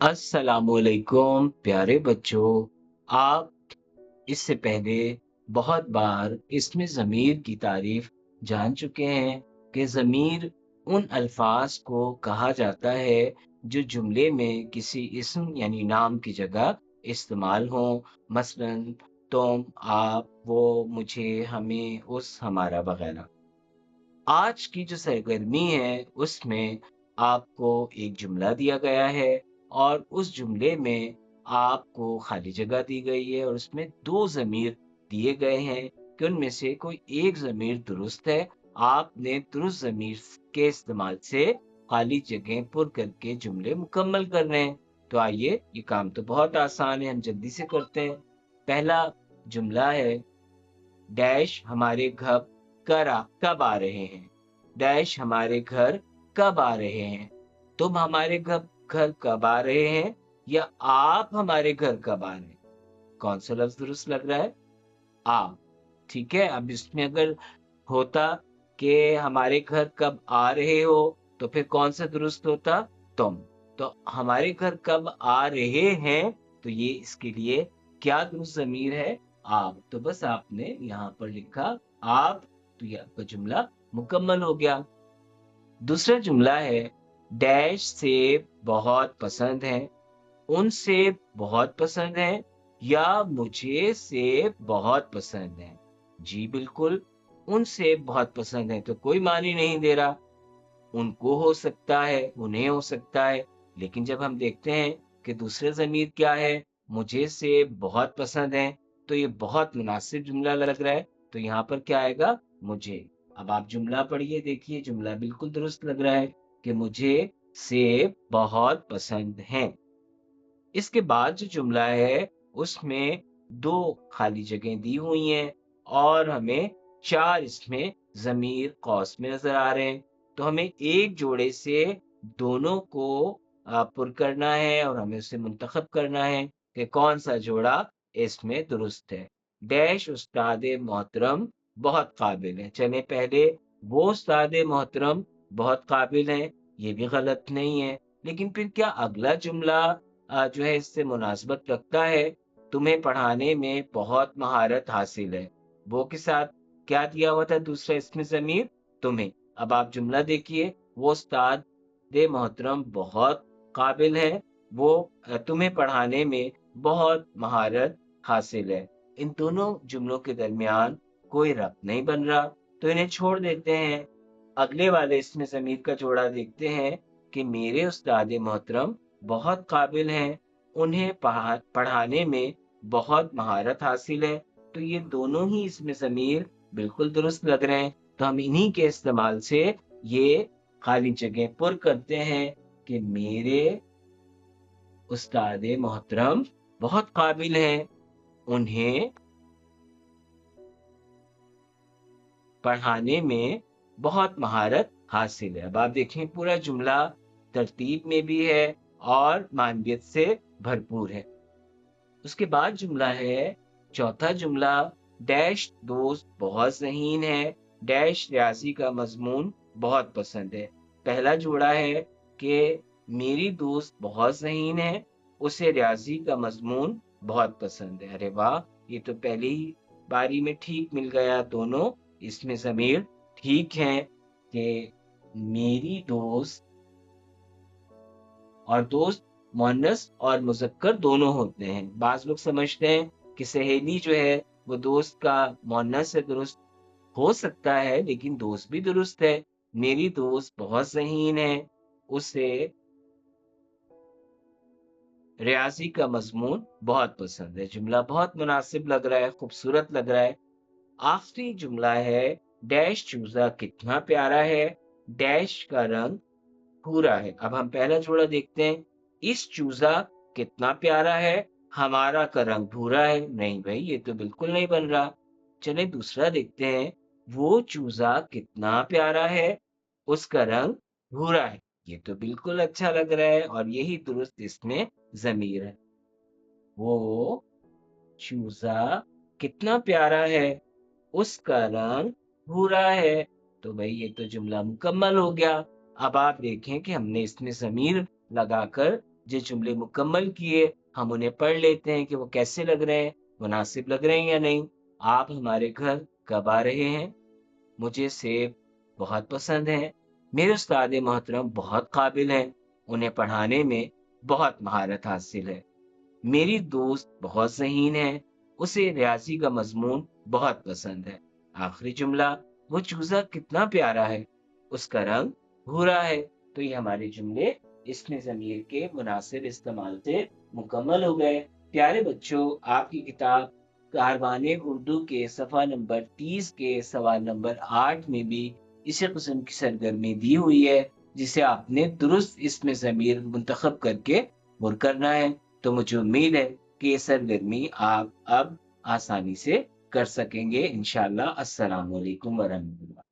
अस्सलामुअलैकुम प्यारे बच्चों। आप इससे पहले बहुत बार इसमें ज़मीर की तारीफ जान चुके हैं कि ज़मीर उन अल्फाज को कहा जाता है जो जुमले में किसी इस्म यानी नाम की जगह इस्तेमाल हों। मसलन तुम, आप, वो, मुझे, हमें, उस, हमारा वगैरह। आज की जो सरगर्मी है उसमें आपको एक जुमला दिया गया है और उस जुमले में आपको खाली जगह दी गई है और उसमें दो ज़मीर दिए गए हैं कि उनमें से कोई एक ज़मीर दुरुस्त है। आपने दुरुस्त ज़मीर के इस्तेमाल से खाली जगह पुर करके जुमले मुकम्मल करने हैं। तो आइए, ये काम तो बहुत आसान है, हम जल्दी से करते हैं। पहला जुमला है, डैश हमारे घर कब आ रहे हैं। डैश हमारे घर कब आ रहे हैं। तुम हमारे घर कब आ रहे हैं या आप हमारे घर कब आ रहे हैं। कौन सा लफ्ज दुरुस्त लग रहा है? आप। ठीक है, अब इसमें अगर होता कि हमारे घर कब आ रहे हो तो फिर कौन सा दुरुस्त होता? तुम। तो हमारे घर कब आ रहे हैं, तो ये इसके लिए क्या दुरुस्त ज़मीर है? आप। तो बस आपने यहाँ पर लिखा आप, तो ये आपका जुमला मुकम्मल हो गया। दूसरा जुमला है, डैश सेब बहुत पसंद है। उन सेब बहुत पसंद है या मुझे सेब बहुत पसंद है। जी बिल्कुल, उन सेब बहुत पसंद है तो कोई मानी नहीं दे रहा। उनको हो सकता है, उन्हें हो सकता है, लेकिन जब हम देखते हैं कि दूसरे ज़मीर क्या है, मुझे सेब बहुत पसंद है, तो ये बहुत मुनासिब जुमला लग रहा है। तो यहाँ पर क्या आएगा? मुझे। अब आप जुमला पढ़िए, देखिए जुमला बिल्कुल दुरुस्त लग रहा है कि मुझे सेब बहुत पसंद हैं। इसके बाद जो जुमला है उसमें दो खाली जगह दी हुई हैं और हमें चार इसमें ज़मीर कौस में नजर आ रहे हैं। तो हमें एक जोड़े से दोनों को पुर करना है और हमें उसे मुंतखब करना है कि कौन सा जोड़ा इसमें दुरुस्त है। डैश उस्ताद मोहतरम बहुत काबिल है। चले पहले, वो उस्ताद मोहतरम बहुत काबिल हैं, ये भी गलत नहीं है। लेकिन फिर क्या अगला जुमला जो है इससे मुनासबत रखता है? तुम्हें पढ़ाने में बहुत महारत हासिल है। वो के साथ क्या दिया हुआ था दूसरा इसमें ज़मीर? तुम्हें। अब आप जुमला देखिए, वो उस्ताद दे मोहतरम बहुत काबिल है, वो तुम्हें पढ़ाने में बहुत महारत हासिल है। इन दोनों जुमलों के दरमियान कोई रब्त नहीं बन रहा, तो इन्हें छोड़ देते हैं। अगले वाले इसमें ज़मीर का जोड़ा देखते हैं कि मेरे उस्ताद मोहतरम बहुत काबिल हैं, उन्हें पढ़ाने में बहुत महारत हासिल है। तो ये दोनों ही इसमें ज़मीर बिल्कुल दुरुस्त लग रहे हैं। तो हम इन्हीं के इस्तेमाल से ये खाली जगह पुर करते हैं कि मेरे उस्ताद मोहतरम बहुत काबिल हैं, उन्हें पढ़ाने में बहुत महारत हासिल है। अब आप देखें पूरा जुमला तरतीब में भी है और मानवियत से भरपूर है। उसके बाद जुमला है, चौथा जुमला, डैश दोस्त बहुत ज़हीन है, डैश रियाज़ी का मज़मून बहुत पसंद है। पहला जोड़ा है कि मेरी दोस्त बहुत ज़हीन है, उसे रियाज़ी का मज़मून बहुत पसंद है। अरे वाह! ये तो पहली ही बारी में ठीक मिल गया, दोनों इसमें ज़मीर ठीक हैं कि मेरी दोस्त, और दोस्त मुअन्नस और मुज़क्कर दोनों होते हैं। बाज़ लोग समझते हैं कि सहेली जो है वो दोस्त का मुअन्नस है, दुरुस्त हो सकता है, लेकिन दोस्त भी दुरुस्त है। मेरी दोस्त बहुत ज़हीन है, उसे रियाज़ी का मज़मून बहुत पसंद है। जुमला बहुत मुनासिब लग रहा है, खूबसूरत लग रहा है। आखिरी जुमला है, डैश चूज़ा कितना प्यारा है, डैश का रंग भूरा है। अब हम पहला जोड़ा देखते हैं, इस चूजा कितना प्यारा है, हमारा का रंग भूरा है। नहीं भाई, ये तो बिल्कुल नहीं बन रहा। चले दूसरा देखते हैं, वो चूजा कितना प्यारा है, उसका रंग भूरा है। ये तो बिल्कुल अच्छा लग रहा है और यही दुरुस्त इसमें जमीर है। वो चूजा कितना प्यारा है, उसका रंग भूरा है। तो भाई ये तो जुमला मुकम्मल हो गया। अब आप देखें कि हमने इसमें ज़मीर लगाकर جو جملے مکمل کیے ہم انہیں پڑھ لیتے ہیں کہ وہ کیسے لگ رہے ہیں، مناسب لگ رہے ہیں یا نہیں۔ آپ ہمارے گھر کب آ رہے ہیں؟ مجھے سیب بہت پسند ہیں۔ میرے استاد محترم بہت قابل ہیں، انہیں پڑھانے میں بہت مہارت حاصل ہے۔ میری دوست بہت ذہین ہے، اسے ریاضی کا مضمون بہت پسند ہے۔ آخری جملہ، وہ چوزا کتنا پیارا ہے، اس کا رنگ بھورا ہے۔ تو یہ ہمارے جملے اسم ضمیر کے مناسب استعمال سے مکمل ہو گئے۔ پیارے بچوں، آپ کی کتاب کاروان اردو کے صفحہ نمبر 30 کے سوال نمبر 8 میں بھی اسی قسم کی سرگرمی دی ہوئی ہے، جسے آپ نے درست اسم ضمیر منتخب کر کے پر کرنا ہے۔ تو مجھے امید ہے کہ یہ سرگرمی آپ اب آسانی سے کر سکیں گے انشاءاللہ۔ السلام علیکم ورحمۃ اللہ۔